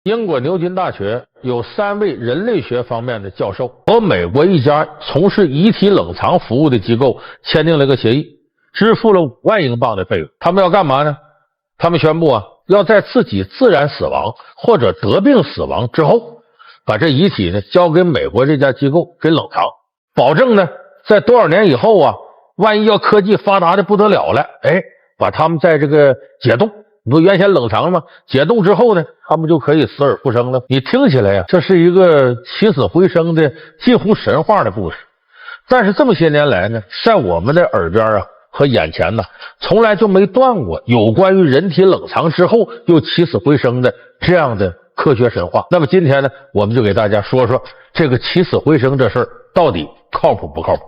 英国牛津大学有3位人类学方面的教授和美国一家从事遗体冷藏服务的机构签订了个协议，支付了5万英镑的费用。他们要干嘛呢？他们宣布要在自己自然死亡或者得病死亡之后，把这遗体呢交给美国这家机构给冷藏，保证呢在多少年以后万一要科技发达的不得了了，把他们在这个解冻，你不原先冷藏吗？解冻之后呢，他们就可以死而复生了。你听起来这是一个起死回生的近乎神话的故事。但是这么些年来呢，在我们的耳边和眼前呢，从来就没断过有关于人体冷藏之后又起死回生的这样的科学神话。那么今天呢，我们就给大家说说这个起死回生这事儿到底靠谱不靠谱。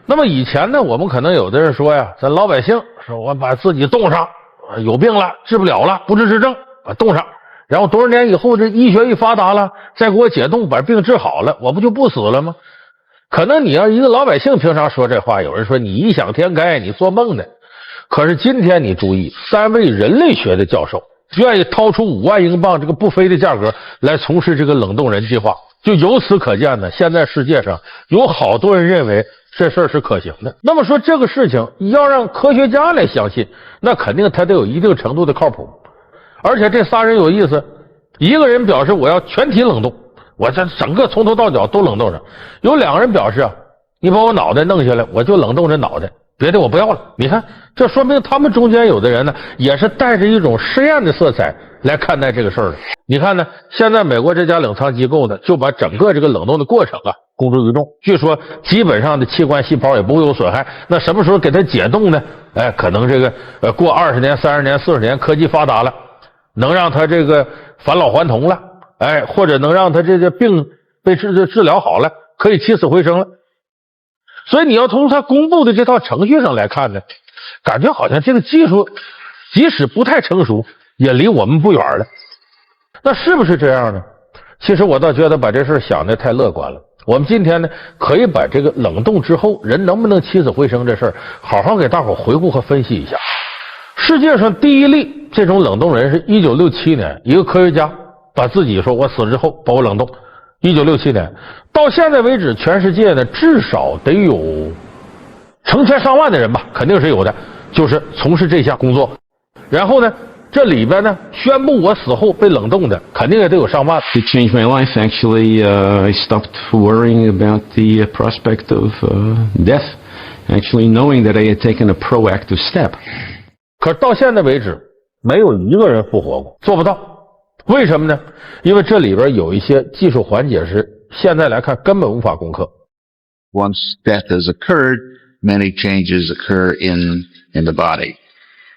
那么以前呢，我们可能有的人说咱老百姓说我把自己冻上，有病了治不了了，不治之症把冻上，然后多少年以后这医学一发达了，再给我解冻把病治好了，我不就不死了吗？可能你要一个老百姓平常说这话，有人说你异想天开，你做梦呢。可是今天你注意，3位人类学的教授愿意掏出5万英镑这个不菲的价格来从事这个冷冻人计划，就由此可见呢，现在世界上有好多人认为这事儿是可行的。那么说这个事情要让科学家来相信，那肯定他得有一定程度的靠谱。而且这仨人有意思，一个人表示我要全体冷冻，我这整个从头到脚都冷冻上；有2个人表示你把我脑袋弄下来，我就冷冻这脑袋，别的我不要了。你看，这说明他们中间有的人呢，也是带着一种实验的色彩来看待这个事儿的。你看呢，现在美国这家冷藏机构呢，就把整个这个冷冻的过程公诸于众。据说基本上的器官细胞也不会有损害。那什么时候给它解冻呢？可能这个过20年、30年、40年，科技发达了，能让他这个返老还童了，或者能让他这个病被治疗好了，可以起死回生了。所以你要从他公布的这套程序上来看呢，感觉好像这个技术即使不太成熟，也离我们不远了。那是不是这样呢？其实我倒觉得把这事想得太乐观了。我们今天呢，可以把这个冷冻之后人能不能起死回生这事儿，好好给大伙回顾和分析一下。世界上第一例这种冷冻人是1967年，一个科学家把自己说我死之后把我冷冻。1967年到现在为止，全世界呢至少得有成千上万的人吧，肯定是有的，就是从事这项工作。然后呢，这里边呢宣布我死后被冷冻的肯定也得有上万。 It changed my life actually. I stopped worrying about the prospect of death, actually knowing that I had taken a proactive step. 可是到现在为止没有一个人复活过，做不到。为什么呢？因为这里边有一些技术环节是现在来看根本无法攻克。 Once death has occurred, many changes occur in the body.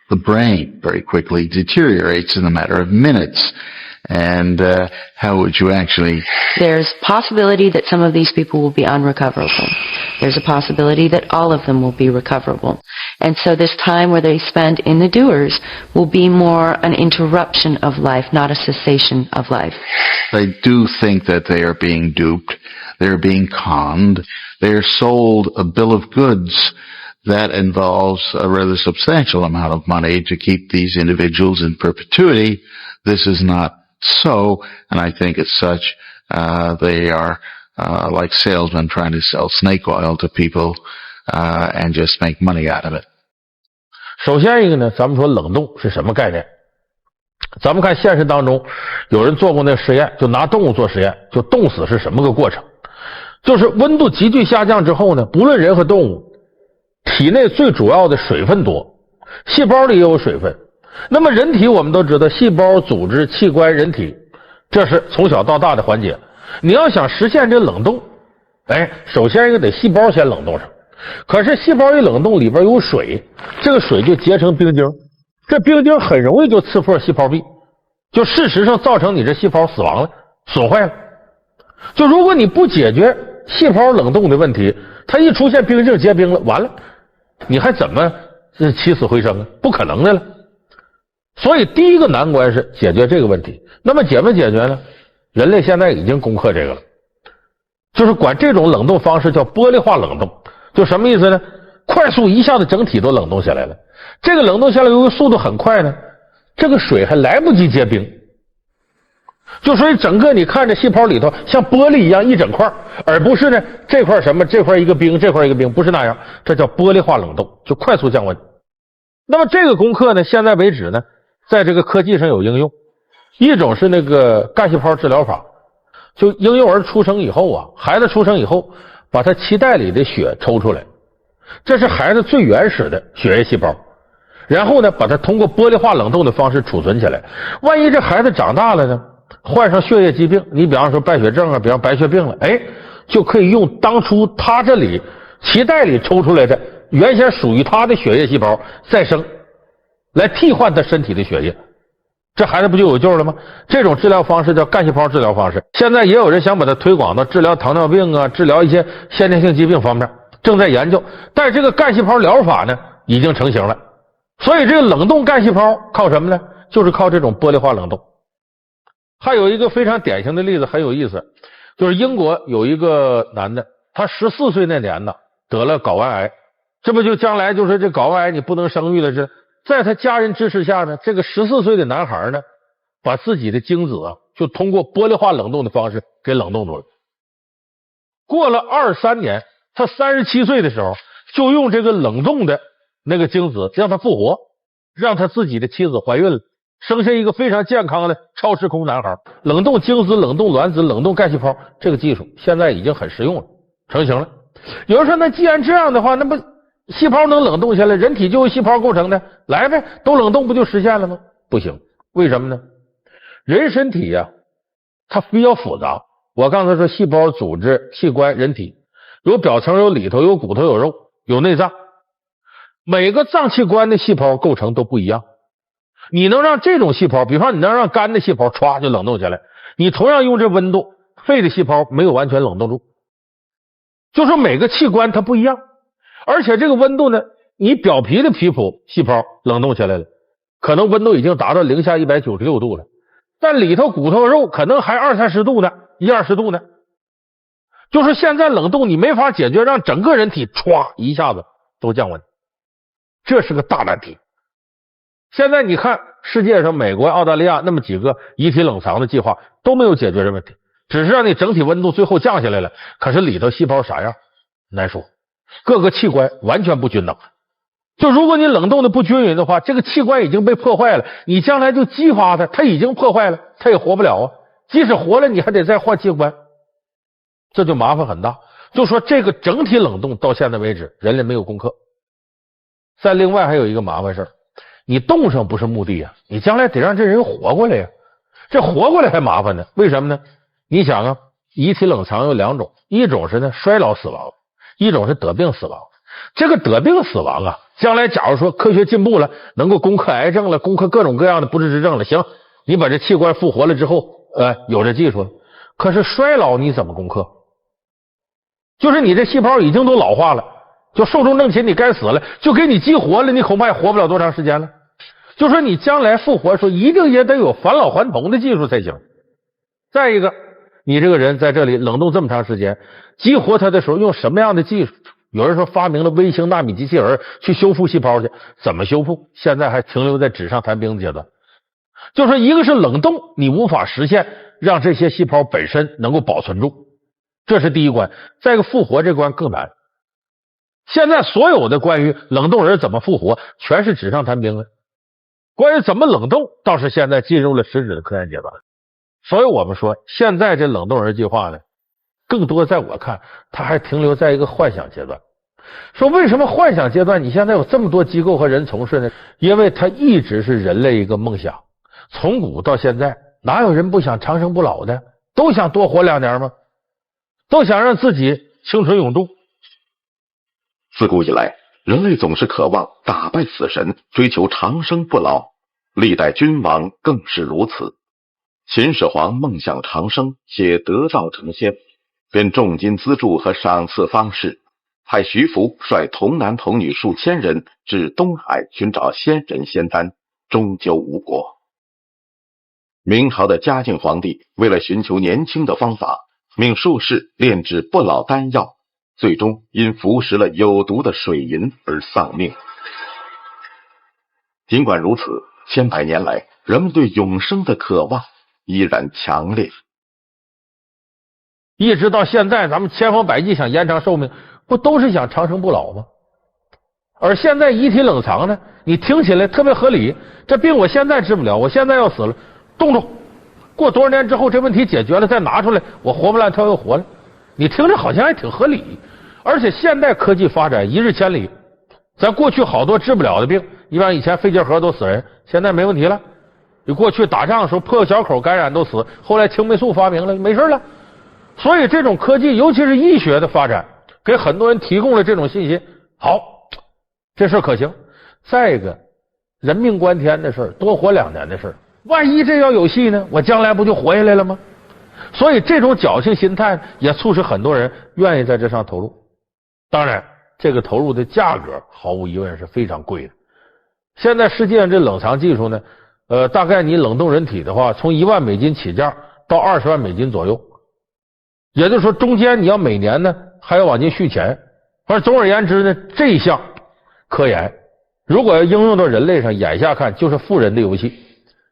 The brain very quickly deteriorates in a matter of minutes. And how would you actually... There's possibility that some of these people will be unrecoverable. There's a possibility that all of them will be recoverable. And so this time where they spend in the dewars will be more an interruption of life, not a cessation of life. They do think that they are being duped. They're being conned. They're sold a bill of goods that involves a rather substantial amount of money to keep these individuals in perpetuity. This is not so, and I think as such, they are like salesmen trying to sell snake oil to people and just make money out of it. 首先一个呢，咱们说冷冻是什么概念？咱们看现实当中有人做过那个实验，就拿动物做实验，就冻死是什么个过程？就是温度急剧下降之后呢，不论人和动物，体内最主要的水分多，细胞里也有水分。那么人体我们都知道，细胞、组织、器官、人体，这是从小到大的环节。你要想实现这冷冻，首先一个得细胞先冷冻上。可是细胞一冷冻，里边有水，这个水就结成冰晶，这冰晶很容易就刺破细胞壁，就事实上造成你这细胞死亡了，损坏了。就如果你不解决细胞冷冻的问题，它一出现冰晶结冰了，完了，你还怎么起死回生啊？不可能的了。所以第一个难关是解决这个问题。那么解没解决呢？人类现在已经攻克这个了，就是管这种冷冻方式叫玻璃化冷冻。就什么意思呢？快速一下子整体都冷冻下来了。这个冷冻下来由于速度很快呢，这个水还来不及结冰，就所以整个你看这细胞里头像玻璃一样一整块，而不是呢这块什么这块一个冰这块一个冰，不是那样，这叫玻璃化冷冻，就快速降温。那么这个功课呢，现在为止呢，在这个科技上有应用。一种是那个干细胞治疗法，就婴幼儿出生以后啊，孩子出生以后，把他脐带里的血抽出来，这是孩子最原始的血液细胞，然后呢，把它通过玻璃化冷冻的方式储存起来。万一这孩子长大了呢，患上血液疾病，你比方说败血症啊，比方白血病了，就可以用当初他这里脐带里抽出来的原先属于他的血液细胞再生，来替换他身体的血液。这孩子不就有救了吗？这种治疗方式叫干细胞治疗方式，现在也有人想把它推广到治疗糖尿病啊，治疗一些先天性疾病方面，正在研究。但是这个干细胞疗法呢，已经成型了。所以这个冷冻干细胞靠什么呢？就是靠这种玻璃化冷冻。还有一个非常典型的例子很有意思，就是英国有一个男的，他14岁那年呢得了睾丸癌，这不就将来就是这睾丸癌你不能生育了，这在他家人支持下呢，这个14岁的男孩呢，把自己的精子啊，就通过玻璃化冷冻的方式给冷冻住了。过了23年，他37岁的时候，就用这个冷冻的那个精子让他复活，让他自己的妻子怀孕了，生下一个非常健康的超时空男孩。冷冻精子、冷冻卵子、冷冻干细胞，这个技术现在已经很实用了，成型了。有人说，那既然这样的话，那不细胞能冷冻下来，人体就由细胞构成的，来呗，都冷冻不就实现了吗？不行，为什么呢？人身体呀，它比较复杂。我刚才说细胞、组织、器官、人体，有表层、有里头、有骨头、有肉、有内脏，每个脏器官的细胞构成都不一样。你能让这种细胞，比方你能让肝的细胞歘就冷冻下来，你同样用这温度，肺的细胞没有完全冷冻住，就说每个器官它不一样。而且这个温度呢，你表皮的皮肤细胞冷冻下来了，可能温度已经达到零下196度了，但里头骨头肉可能还20-30度呢，10-20度呢。就是现在冷冻你没法解决让整个人体歘一下子都降温，这是个大难题。现在你看世界上美国、澳大利亚那么几个遗体冷藏的计划都没有解决这问题，只是让你整体温度最后降下来了，可是里头细胞啥样难说，各个器官完全不均等。就如果你冷冻的不均匀的话，这个器官已经被破坏了，你将来就激发它已经破坏了，它也活不了啊。即使活了，你还得再换器官，这就麻烦很大。就说这个整体冷冻到现在为止，人类没有攻克。再另外还有一个麻烦事儿，你冻上不是目的啊，你将来得让这人活过来呀。这活过来还麻烦呢，为什么呢？你想啊，遗体冷藏有两种，一种是呢衰老死亡，一种是得病死亡。这个得病死亡啊，将来假如说科学进步了，能够攻克癌症了，攻克各种各样的不治之症了，行，你把这器官复活了之后，有这技术了。可是衰老你怎么攻克？就是你这细胞已经都老化了，就寿终正寝，你该死了，就给你激活了，你恐怕也活不了多长时间了。就说你将来复活的时候，一定也得有返老还童的技术才行。再一个，你这个人在这里冷冻这么长时间，激活它的时候用什么样的技术？有人说发明了微型纳米机器人去修复细胞去，怎么修复？现在还停留在纸上谈兵阶段。就说一个是冷冻，你无法实现让这些细胞本身能够保存住，这是第一关。再一个复活这关更难。现在所有的关于冷冻人怎么复活，全是纸上谈兵了。关于怎么冷冻，倒是现在进入了实质的科研阶段。所以我们说，现在这冷冻人计划呢，更多在我看，它还停留在一个幻想阶段。说为什么幻想阶段你现在有这么多机构和人从事呢？因为它一直是人类一个梦想，从古到现在，哪有人不想长生不老的？都想多活2年吗？都想让自己青春永驻。自古以来，人类总是渴望打败死神，追求长生不老，历代君王更是如此。秦始皇梦想长生，且得道成仙，便重金资助和赏赐方士，派徐福率童男童女数千人至东海寻找仙人仙丹，终究无果。明朝的嘉靖皇帝为了寻求年轻的方法，命术士炼制不老丹药，最终因服食了有毒的水银而丧命。尽管如此，千百年来，人们对永生的渴望依然强烈。一直到现在，咱们千方百计想延长寿命，不都是想长生不老吗？而现在遗体冷藏呢，你听起来特别合理，这病我现在治不了，我现在要死了，冻住，过多少年之后这问题解决了再拿出来，我活蹦乱跳又活了，你听着好像还挺合理。而且现代科技发展一日千里，咱过去好多治不了的病，你像以前肺结核都死人，现在没问题了。你过去打仗的时候破个小口感染都死，后来青霉素发明了，没事了。所以这种科技，尤其是医学的发展，给很多人提供了这种信心。好，这事可行。再一个，人命关天的事，多活2年的事，万一这要有戏呢，我将来不就活下来了吗？所以这种侥幸心态也促使很多人愿意在这上投入。当然，这个投入的价格毫无疑问是非常贵的。现在世界上这冷藏技术呢，大概你冷冻人体的话，从$1万起价到20万左右。也就是说，中间你要每年呢还要往进续钱。反正总而言之呢，这一项科研如果要应用到人类上，眼下看就是富人的游戏，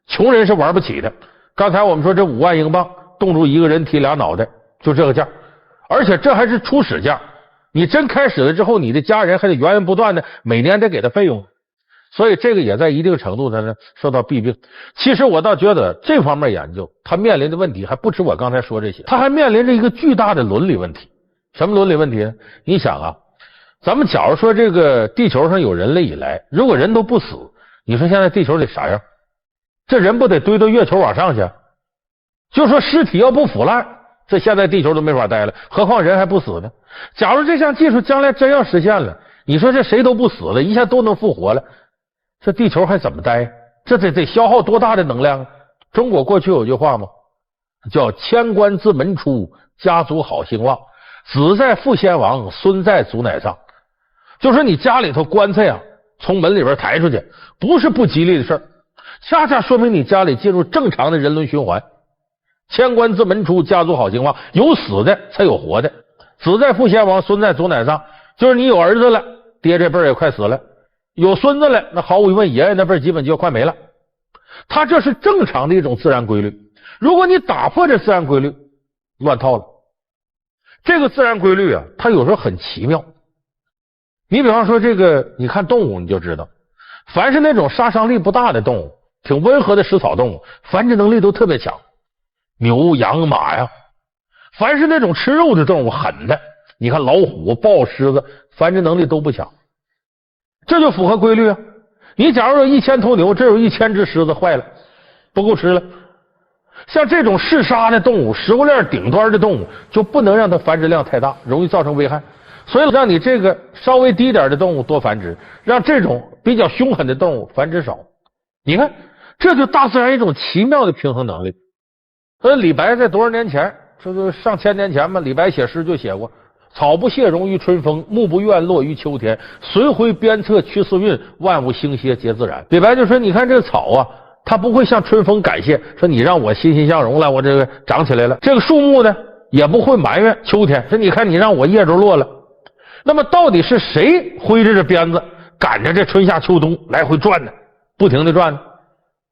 穷人是玩不起的。刚才我们说这$5万冻住一个人体2脑袋，就这个价，而且这还是初始价。你真开始了之后，你的家人还得源源不断的每年得给他费用，所以这个也在一定程度上呢受到弊病。其实我倒觉得这方面研究它面临的问题还不止我刚才说这些，它还面临着一个巨大的伦理问题。什么伦理问题呢？你想啊，咱们假如说这个地球上有人类以来，如果人都不死，你说现在地球得啥样？这人不得堆到月球往上去？就说尸体要不腐烂，这现在地球都没法待了，何况人还不死呢？假如这项技术将来真要实现了，你说这谁都不死了，一下都能复活了，这地球还怎么待？这得消耗多大的能量啊？中国过去有句话嘛，叫千官自门出，家族好兴旺，子在父先亡，孙在祖乃上。就说你家里头棺材啊从门里边抬出去，不是不吉利的事儿，恰恰说明你家里进入正常的人伦循环。千官自门出，家族好兴旺，有死的才有活的，子在父先亡，孙在祖乃上，就是你有儿子了，爹这辈儿也快死了，有孙子了，那毫无疑问爷爷那辈儿基本就快没了。他这是正常的一种自然规律，如果你打破这自然规律，乱套了。这个自然规律啊，它有时候很奇妙。你比方说这个，你看动物你就知道，凡是那种杀伤力不大的动物，挺温和的食草动物，繁殖能力都特别强，牛羊马呀。凡是那种吃肉的动物，狠的，你看老虎豹狮子，繁殖能力都不强，这就符合规律啊。你假如有1000头牛，这有1000只狮子，坏了不够吃了。像这种嗜杀的动物，食物链顶端的动物，就不能让它繁殖量太大，容易造成危害。所以让你这个稍微低点的动物多繁殖，让这种比较凶狠的动物繁殖少。你看，这就大自然一种奇妙的平衡能力。所以李白在多少年前，这就上千年前吧，李白写诗就写过：草不谢荣于春风，木不怨落于秋天，随回鞭策驱四运，万物兴歇皆自然。李白就说，你看这个草啊，它不会向春风感谢，说你让我欣欣向荣了，我这个长起来了。这个树木呢，也不会埋怨秋天，说你看你让我叶都落了。那么到底是谁挥着这鞭子赶着这春夏秋冬来回转呢？不停的转呢？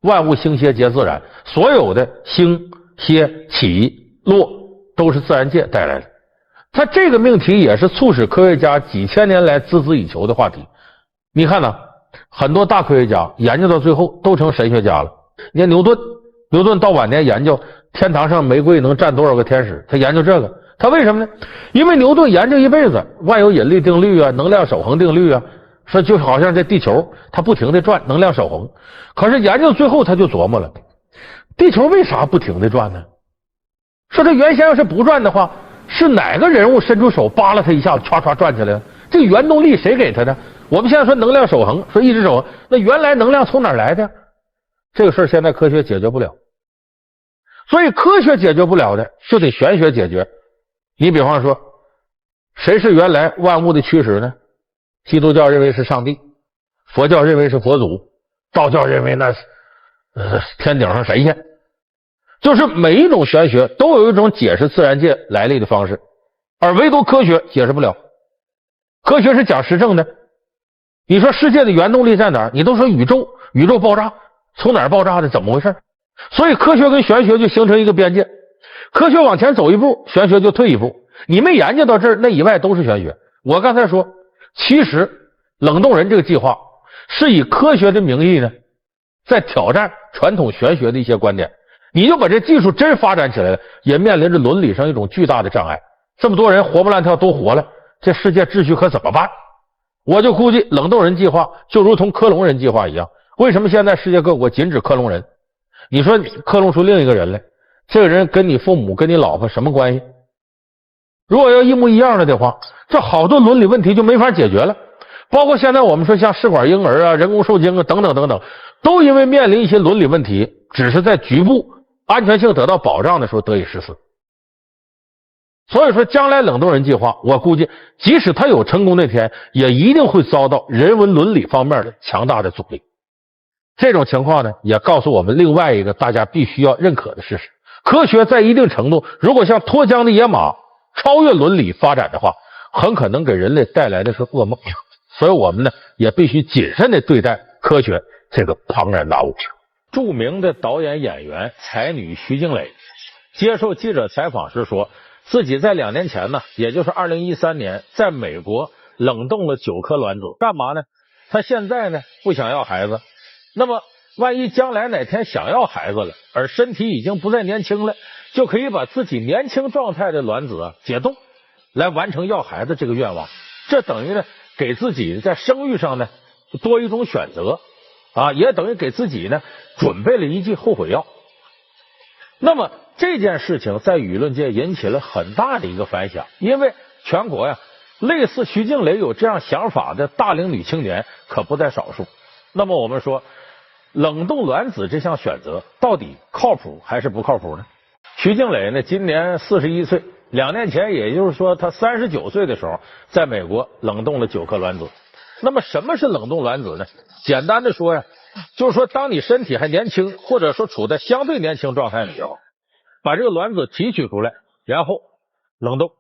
万物兴歇皆自然，所有的兴歇起落都是自然界带来的。它这个命题也是促使科学家几千年来孜孜以求的话题。你看呢，很多大科学家研究到最后都成神学家了。你看牛顿到晚年研究天堂上玫瑰能站多少个天使，他研究这个。他为什么呢？因为牛顿研究一辈子万有引力定律啊，能量守恒定律啊，说就好像这地球它不停的转，能量守恒。可是研究最后他就琢磨了，地球为啥不停的转呢？说它原先要是不转的话，是哪个人物伸出手扒拉它一下，唰唰转起来了？这个原动力谁给他的？我们现在说能量守恒，说一直守恒，那原来能量从哪儿来的？这个事儿现在科学解决不了，所以科学解决不了的，就得玄学解决。你比方说，谁是原来万物的驱使呢？基督教认为是上帝，佛教认为是佛祖，道教认为那是天顶上神仙。就是每一种玄学都有一种解释自然界来历的方式，而唯独科学解释不了。科学是讲实证的，你说世界的原动力在哪儿？你都说宇宙爆炸，从哪儿爆炸的？怎么回事？所以科学跟玄学就形成一个边界，科学往前走一步，玄学就退一步。你没研究到这儿，那以外都是玄学。我刚才说，其实冷冻人这个计划是以科学的名义呢，在挑战传统玄学的一些观点。你就把这技术真发展起来了，也面临着伦理上一种巨大的障碍。这么多人活蹦乱跳都活了，这世界秩序可怎么办？我就估计冷冻人计划就如同克隆人计划一样。为什么现在世界各国禁止克隆人？你说克隆出另一个人来，这个人跟你父母跟你老婆什么关系？如果要一模一样的话，这好多伦理问题就没法解决了。包括现在我们说像试管婴儿啊、人工受精啊等等等等，都因为面临一些伦理问题，只是在局部安全性得到保障的时候得以实施。所以说将来冷冻人计划，我估计即使它有成功那天，也一定会遭到人文伦理方面的强大的阻力。这种情况呢，也告诉我们另外一个大家必须要认可的事实：科学在一定程度如果像脱缰的野马超越伦理发展的话，很可能给人类带来的是噩梦。所以我们呢也必须谨慎的对待科学这个庞然大物。著名的导演演员才女徐静蕾接受记者采访时说，自己在2年前呢，也就是2013年，在美国冷冻了9颗卵子。干嘛呢？她现在呢不想要孩子，那么万一将来哪天想要孩子了，而身体已经不再年轻了，就可以把自己年轻状态的卵子解冻，来完成要孩子这个愿望。这等于呢给自己在生育上呢多一种选择啊，也等于给自己呢准备了一剂后悔药。那么这件事情在舆论界引起了很大的一个反响，因为全国呀类似徐静蕾有这样想法的大龄女青年可不在少数。那么我们说冷冻卵子这项选择到底靠谱还是不靠谱呢？徐静蕾呢今年41岁，2年前也就是说她39岁的时候在美国冷冻了9颗卵子。那么什么是冷冻卵子呢？简单的说呀，就是说当你身体还年轻，或者说处在相对年轻状态的时候，把这个卵子提取出来，然后冷冻。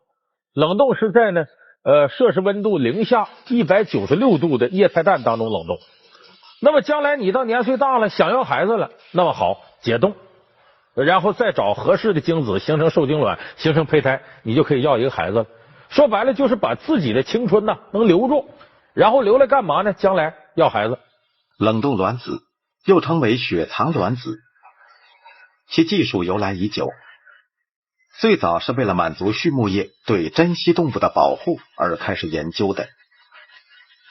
冷冻是在呢摄氏温度零下196度的液态氮当中冷冻。那么将来你到年岁大了，想要孩子了，那么好，解冻，然后再找合适的精子形成受精卵，形成胚胎，你就可以要一个孩子了。说白了就是把自己的青春呢能留住，然后留来干嘛呢？将来要孩子。冷冻卵子又称为雪藏卵子，其技术由来已久，最早是为了满足畜牧业对珍稀动物的保护而开始研究的。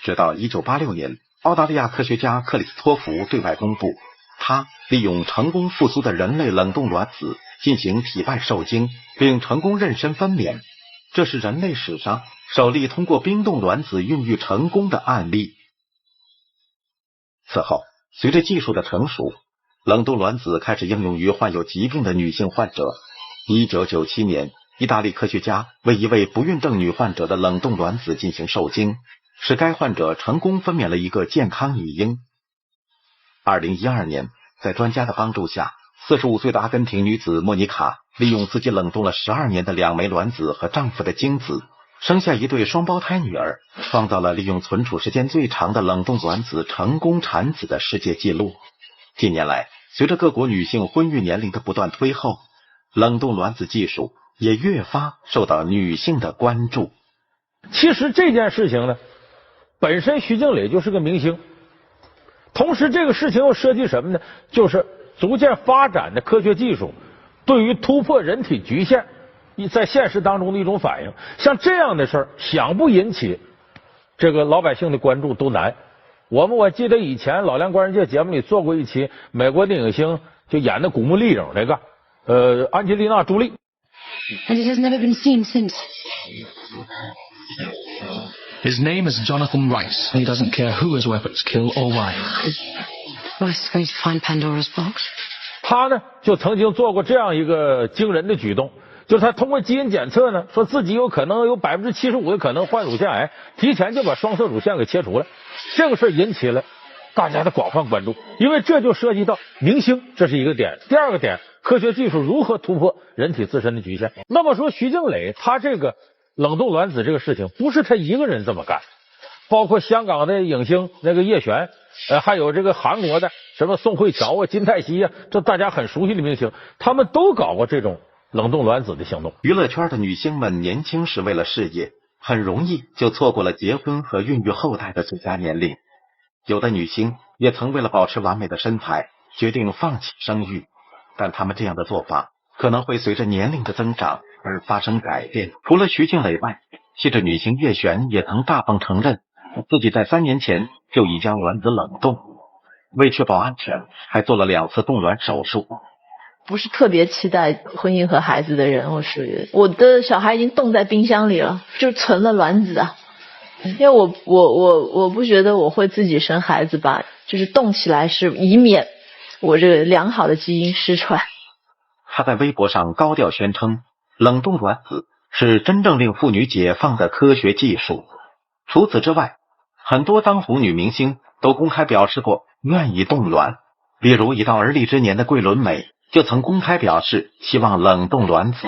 直到1986年，澳大利亚科学家克里斯托弗对外公布，他利用成功复苏的人类冷冻卵子进行体外受精，并成功妊娠分娩，这是人类史上首例通过冰冻卵子孕育成功的案例。此后，随着技术的成熟，冷冻卵子开始应用于患有疾病的女性患者。1997年，意大利科学家为一位不孕症女患者的冷冻卵子进行受精，使该患者成功分娩了一个健康女婴。2012年，在专家的帮助下，45岁的阿根廷女子莫妮卡利用自己冷冻了12年的2枚卵子和丈夫的精子，生下一对双胞胎女儿，创造了利用存储时间最长的冷冻卵子成功产子的世界纪录。近年来，随着各国女性婚育年龄的不断推后，冷冻卵子技术也越发受到女性的关注。其实这件事情呢，本身徐静蕾就是个明星，同时这个事情又涉及什么呢？就是逐渐发展的科学技术对于突破人体局限在现实当中的一种反应。像这样的事儿，想不引起这个老百姓的关注都难。我记得以前老梁观世界节目里做过一期美国的影星就演的古墓丽影那个安吉丽娜·朱莉。 And it has never been seen since. His name is Jonathan Rice. He doesn't care who his weapons kill or why. Rice is going to find Pandora's box. 他呢就曾经做过这样一个惊人的举动，就是他通过基因检测呢，说自己有可能有75%的可能患乳腺癌，提前就把双侧乳腺给切除了。这个事引起了大家的广泛关注，因为这就涉及到明星，这是一个点。第二个点，科学技术如何突破人体自身的局限。那么说徐静蕾他这个冷冻卵子这个事情不是他一个人这么干，包括香港的影星那个叶璇，还有这个韩国的什么宋慧乔啊、金泰熙啊，这大家很熟悉的明星，他们都搞过这种冷冻卵子的行动。娱乐圈的女星们年轻时为了事业，很容易就错过了结婚和孕育后代的最佳年龄。有的女星也曾为了保持完美的身材，决定放弃生育，但她们这样的做法可能会随着年龄的增长而发生改变。除了徐静蕾外，戏子女星叶璇也曾大方承认，自己在3年前就已将卵子冷冻，为确保安全，还做了2次冻卵手术。不是特别期待婚姻和孩子的人，我属于我的小孩已经冻在冰箱里了，就存了卵子啊。因为我不觉得我会自己生孩子吧，就是冻起来是以免我这个良好的基因失传。他在微博上高调宣称，冷冻卵子是真正令妇女解放的科学技术。除此之外，很多当红女明星都公开表示过愿意冻卵，例如已到而立之年的桂纶镁就曾公开表示希望冷冻卵子。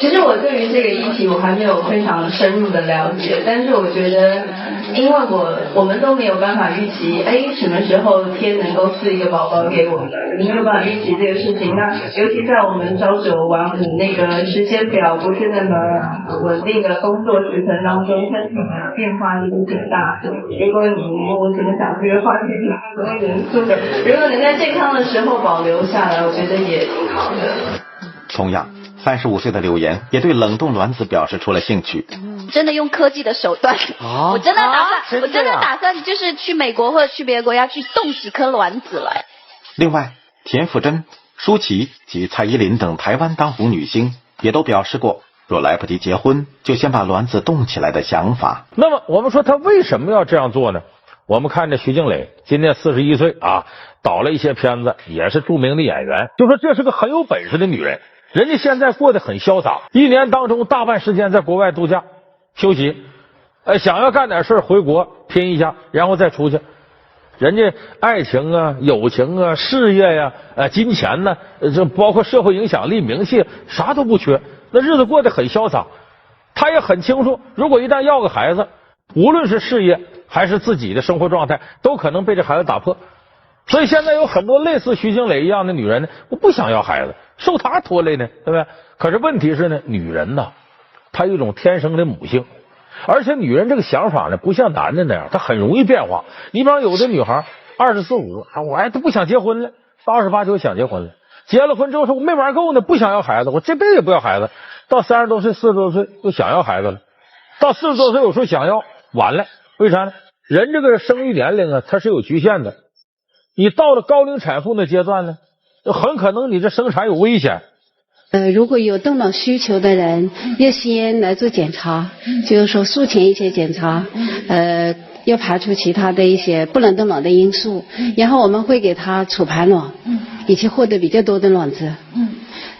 其实我对于这个议题我还没有非常深入的了解，但是我觉得因为我们都没有办法预期什么时候天能够赐一个宝宝给我们，没有办法预期这个事情。那尤其在我们朝九晚五那个时间表不是那么稳定的工作时程当中，身体的变化力度挺大的。如果你我怎么讲这个话题很多元素的，如果能在健康的时候保留下来，我觉得也挺好的。同样35岁的柳岩也对冷冻卵子表示出了兴趣。真的用科技的手段，我真的打算就是去美国或者去别的国家去冻几颗卵子了。另外，田馥甄、舒淇及蔡依林等台湾当红女星也都表示过，若来不及结婚，就先把卵子冻起来的想法。那么我们说她为什么要这样做呢？我们看着徐静蕾今年41岁啊，导了一些片子，也是著名的演员，就说这是个很有本事的女人。人家现在过得很潇洒，一年当中大半时间在国外度假休息，想要干点事回国拼一下，然后再出去。人家爱情啊、友情啊、事业呀、金钱呢，这包括社会影响力、名气，啥都不缺，那日子过得很潇洒。他也很清楚，如果一旦要个孩子，无论是事业还是自己的生活状态，都可能被这孩子打破。所以现在有很多类似徐静蕾一样的女人呢，我不想要孩子，受她拖累呢，对不对？可是问题是呢，女人呢，她有一种天生的母性，而且女人这个想法呢，不像男的那样，她很容易变化。你比方有的女孩24、25，我都不想结婚了，到28、9想结婚了，结了婚之后说我没玩够呢，不想要孩子，我这辈子也不要孩子。到30多岁、40多岁又想要孩子了，到40多岁有时候想要，晚了，为啥呢？人这个生育年龄啊，它是有局限的。你到了高龄产妇的阶段呢，很可能你这生产有危险。如果有冻卵需求的人，要先来做检查，就是说术前一些检查，要排除其他的一些不能冻卵的因素，然后我们会给他储排卵，以及获得比较多的卵子。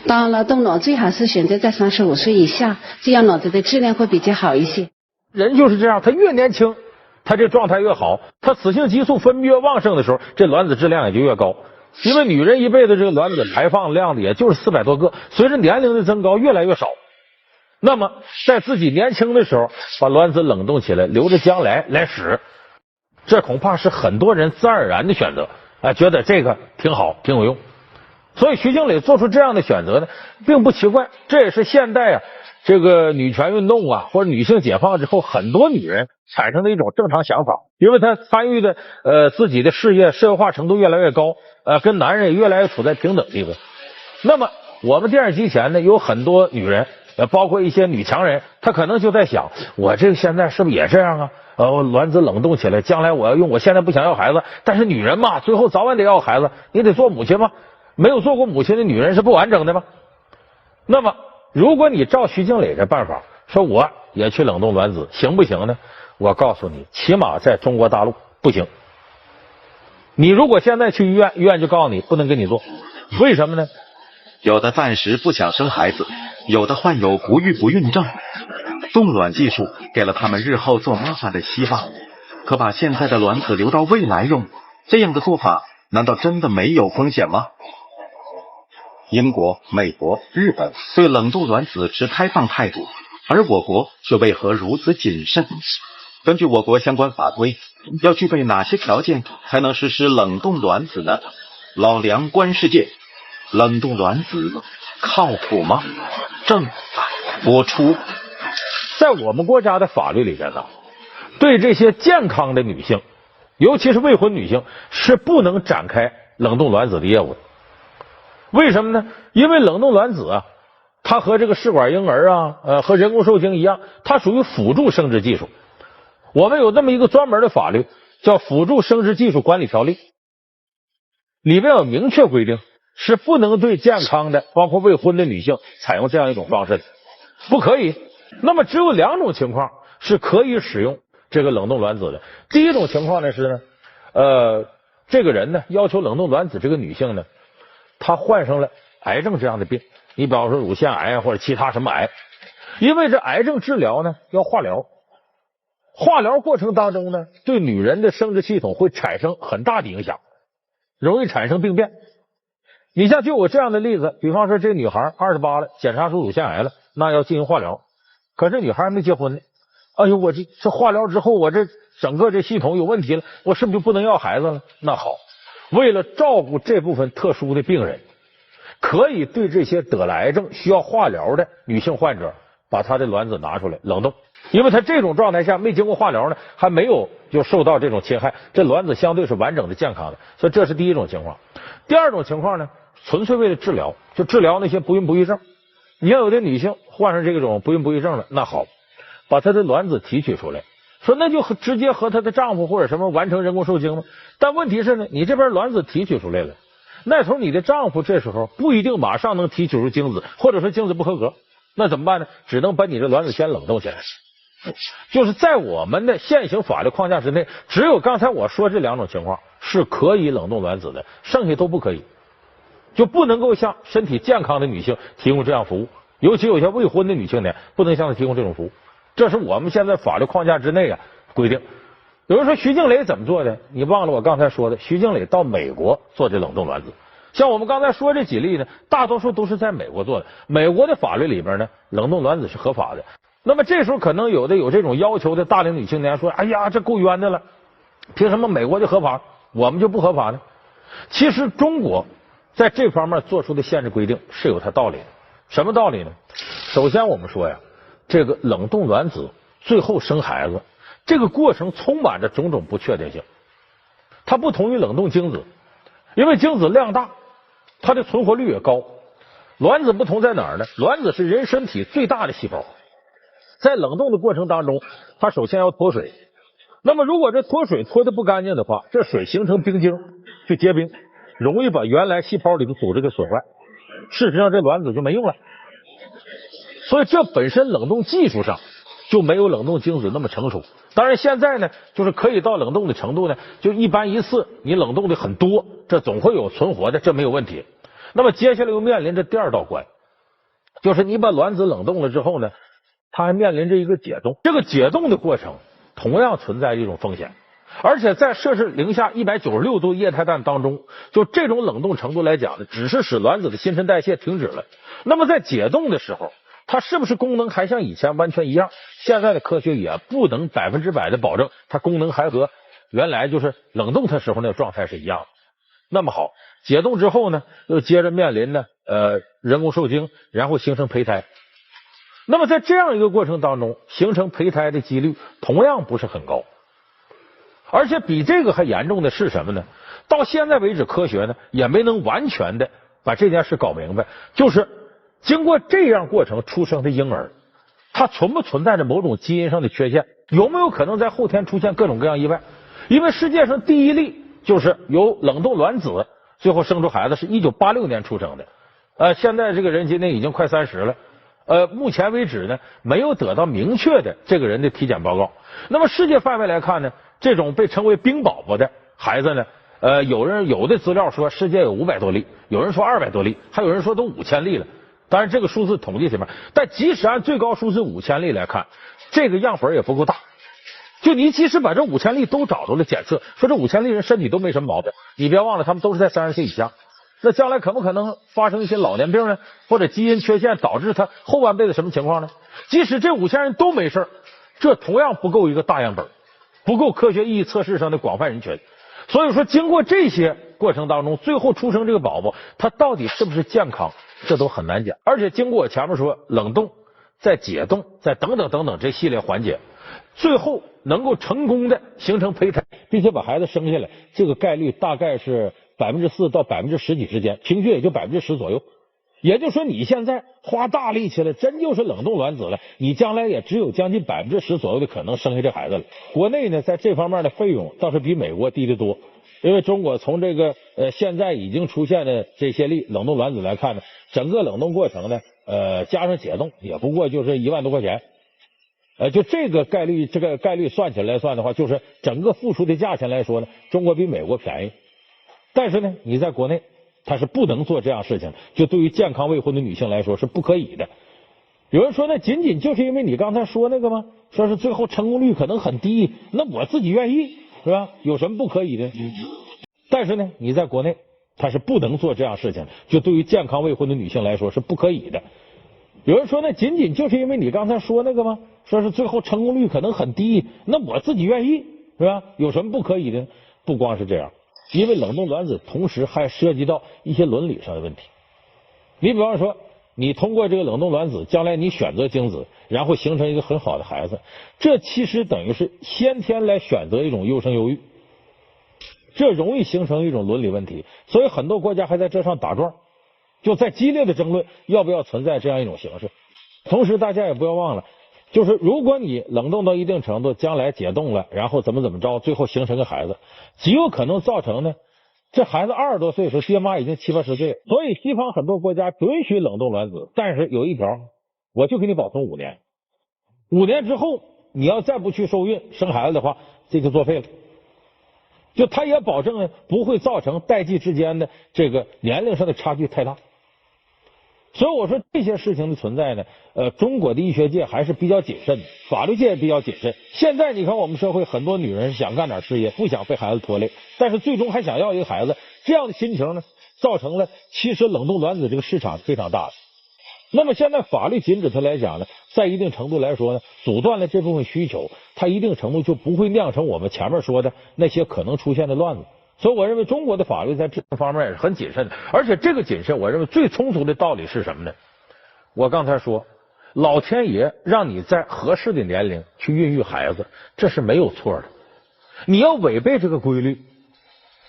当然了，冻卵最好是选择在35岁以下，这样卵子的质量会比较好一些。人就是这样，他越年轻他这状态越好，他雌性激素分泌越旺盛的时候，这卵子质量也就越高。因为女人一辈子这个卵子排放量的也就是400多个，随着年龄的增高越来越少。那么在自己年轻的时候把卵子冷冻起来，留着将来来使，这恐怕是很多人自然而然的选择，觉得这个挺好挺有用。所以徐静蕾做出这样的选择呢，并不奇怪，这也是现代这个女权运动或者女性解放之后，很多女人产生的一种正常想法，因为她参与的自己的事业社会化程度越来越高，跟男人也越来越处在平等地位。那么我们电视机前呢，有很多女人，包括一些女强人，她可能就在想，我这个现在是不是也这样啊？卵子冷冻起来，将来我要用，我现在不想要孩子，但是女人嘛，最后早晚得要孩子，你得做母亲嘛，没有做过母亲的女人是不完整的吗？那么如果你照徐静蕾这办法，说我也去冷冻卵子，行不行呢？我告诉你，起码在中国大陆不行。你如果现在去医院，医院就告诉你不能给你做，为什么呢？有的暂时不想生孩子，有的患有不育不孕症，冻卵技术给了他们日后做妈妈的希望。可把现在的卵子留到未来用，这样的做法难道真的没有风险吗？英国、美国、日本对冷冻卵子持开放态度，而我国却为何如此谨慎？根据我国相关法规，要具备哪些条件才能实施冷冻卵子呢？老梁观世界，冷冻卵子靠谱吗？正在播出。在我们国家的法律里边呢，对这些健康的女性，尤其是未婚女性，是不能展开冷冻卵子的业务的。为什么呢？因为冷冻卵子啊，它和这个试管婴儿啊，和人工受精一样，它属于辅助生殖技术。我们有这么一个专门的法律，叫《辅助生殖技术管理条例》，里面有明确规定，是不能对健康的，包括未婚的女性采用这样一种方式的，不可以。那么只有两种情况是可以使用这个冷冻卵子的。第一种情况呢是呢，这个人呢要求冷冻卵子，这个女性呢，她患上了癌症这样的病，你比方说乳腺癌或者其他什么癌，因为这癌症治疗呢要化疗，化疗过程当中呢，对女人的生殖系统会产生很大的影响，容易产生病变。你像就有这样的例子，比方说这女孩28了，检查出乳腺癌了，那要进行化疗，可是女孩还没结婚呢。哎呦，我这化疗之后，我这整个这系统有问题了，我是不是就不能要孩子了？那好，为了照顾这部分特殊的病人，可以对这些得了癌症需要化疗的女性患者，把她的卵子拿出来冷冻，因为她这种状态下没经过化疗呢，还没有就受到这种侵害，这卵子相对是完整的、健康的，所以这是第一种情况。第二种情况呢，纯粹为了治疗，就治疗那些不孕不育症。你要有的女性患上这种不孕不育症了，那好，把她的卵子提取出来，说那就直接和她的丈夫或者什么完成人工受精了。但问题是呢，你这边卵子提取出来了，那时候你的丈夫这时候不一定马上能提取出精子，或者说精子不合格，那怎么办呢？只能把你的卵子先冷冻起来。就是在我们的现行法律框架之内，只有刚才我说这两种情况是可以冷冻卵子的，剩下都不可以，就不能够向身体健康的女性提供这样服务，尤其有些未婚的女性呢，不能向她提供这种服务。这是我们现在法律框架之内啊规定。有人说徐静蕾怎么做的？你忘了我刚才说的，徐静蕾到美国做这冷冻卵子。像我们刚才说这几例呢，大多数都是在美国做的。美国的法律里边呢，冷冻卵子是合法的。那么这时候可能有的有这种要求的大龄女青年说：“哎呀，这够冤的了，凭什么美国就合法，我们就不合法呢？”其实中国在这方面做出的限制规定是有它道理的。什么道理呢？首先我们说呀，这个冷冻卵子最后生孩子，这个过程充满着种种不确定性。它不同于冷冻精子，因为精子量大，它的存活率也高。卵子不同在哪儿呢？卵子是人身体最大的细胞，在冷冻的过程当中，它首先要脱水。那么如果这脱水脱的不干净的话，这水形成冰晶就结冰，容易把原来细胞里的组织给损坏，事实上这卵子就没用了。所以这本身冷冻技术上就没有冷冻精子那么成熟。当然现在呢，就是可以到冷冻的程度呢，就一般一次你冷冻的很多，这总会有存活的，这没有问题。那么接下来又面临着第二道关，就是你把卵子冷冻了之后呢，它还面临着一个解冻。这个解冻的过程同样存在一种风险，而且在摄氏零下196度液态氮当中，就这种冷冻程度来讲呢，只是使卵子的新陈代谢停止了。那么在解冻的时候，它是不是功能还像以前完全一样？现在的科学也不能100%的保证它功能还和原来就是冷冻它时候那个状态是一样的。那么好，解冻之后呢，又接着面临呢人工受精，然后形成胚胎。那么在这样一个过程当中，形成胚胎的几率同样不是很高。而且比这个还严重的是什么呢？到现在为止，科学呢也没能完全的把这件事搞明白，就是经过这样过程出生的婴儿，它存不存在着某种基因上的缺陷，有没有可能在后天出现各种各样意外？因为世界上第一例就是由冷冻卵子最后生出孩子是1986年出生的，现在这个人今年已经快30了。目前为止呢，没有得到明确的这个人的体检报告。那么世界范围来看呢，这种被称为冰宝宝的孩子呢，有的资料说世界有500多例，有人说200多例，还有人说都5000例了。当然这个数字统计前面，但即使按最高数字5000例来看，这个样本也不够大。就你即使把这5000例都找着了检测，说这5000例人身体都没什么毛病，你别忘了他们都是在30岁以下。那将来可不可能发生一些老年病呢？或者基因缺陷导致他后半辈子什么情况呢？即使这5000人都没事，这同样不够一个大样本。不够科学意义测试上的广泛人群。所以说，经过这些过程当中，最后出生这个宝宝，他到底是不是健康，这都很难讲。而且经过我前面说冷冻、再解冻、再等等等等这系列环节，最后能够成功的形成胚胎，并且把孩子生下来，这个概率大概是4%到10%几之间，平均也就10%左右。也就是说，你现在花大力气了，真就是冷冻卵子了，你将来也只有将近10%左右的可能生下这孩子了。国内呢，在这方面的费用倒是比美国低得多，因为中国从这个现在已经出现的这些例冷冻卵子来看呢，整个冷冻过程呢，加上解冻也不过就是1万多块钱。就这个概率算起来算的话，就是整个付出的价钱来说呢，中国比美国便宜。但是呢，你在国内他是不能做这样事情，就对于健康未婚的女性来说是不可以的。有人说，那仅仅就是因为你刚才说那个吗？说是最后成功率可能很低，那我自己愿意是吧？有什么不可以的？但是呢，你在国内他是不能做这样事情，就对于健康未婚的女性来说是不可以的。有人说，那仅仅就是因为你刚才说那个吗？说是最后成功率可能很低，那我自己愿意是吧？有什么不可以的？不光是这样，因为冷冻卵子同时还涉及到一些伦理上的问题。你比方说，你通过这个冷冻卵子，将来你选择精子，然后形成一个很好的孩子，这其实等于是先天来选择一种优生优育，这容易形成一种伦理问题。所以很多国家还在这上打转，就在激烈的争论要不要存在这样一种形式。同时大家也不要忘了，就是如果你冷冻到一定程度，将来解冻了，然后怎么着，最后形成个孩子，极有可能造成呢，这孩子20多岁的时候，爹妈已经70、80岁了。所以西方很多国家允许冷冻卵子，但是有一条，我就给你保存5年，5年之后你要再不去受孕生孩子的话，这就作废了。就他也保证呢，不会造成代际之间的这个年龄上的差距太大。所以我说这些事情的存在呢，中国的医学界还是比较谨慎的，法律界也比较谨慎。现在你看我们社会很多女人想干点事业，不想被孩子拖累，但是最终还想要一个孩子，这样的心情呢，造成了其实冷冻卵子这个市场非常大的。那么现在法律禁止它来讲呢，在一定程度来说呢，阻断了这部分需求，它一定程度就不会酿成我们前面说的那些可能出现的乱子。所以我认为中国的法律在这方面也是很谨慎的，而且这个谨慎我认为最充足的道理是什么呢？我刚才说老天爷让你在合适的年龄去孕育孩子，这是没有错的。你要违背这个规律，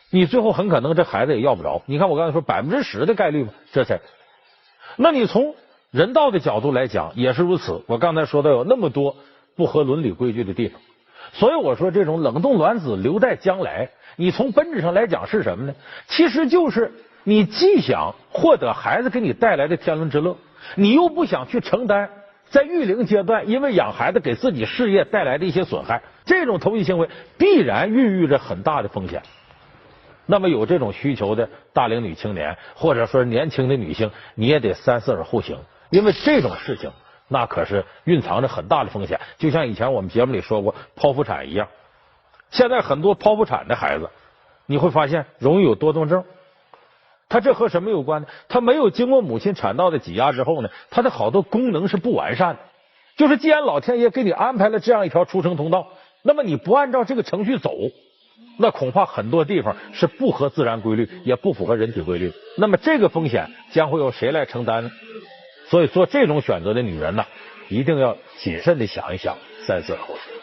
你最后很可能这孩子也要不着。你看我刚才说10%的概率嘛，这才。那你从人道的角度来讲也是如此。我刚才说到有那么多不合伦理规矩的地方，所以我说这种冷冻卵子留待将来，你从本质上来讲是什么呢？其实就是你既想获得孩子给你带来的天伦之乐，你又不想去承担在育龄阶段因为养孩子给自己事业带来的一些损害。这种投机行为必然孕育着很大的风险。那么有这种需求的大龄女青年或者说年轻的女性，你也得3、4耳后行，因为这种事情那可是蕴藏着很大的风险。就像以前我们节目里说过剖腹产一样，现在很多剖腹产的孩子你会发现容易有多动症。他这和什么有关呢？他没有经过母亲产道的挤压之后呢，他的好多功能是不完善的。就是既然老天爷给你安排了这样一条出生通道，那么你不按照这个程序走，那恐怕很多地方是不合自然规律，也不符合人体规律。那么这个风险将会由谁来承担呢？所以做这种选择的女人呢，一定要谨慎的想一想，3、4耳后行。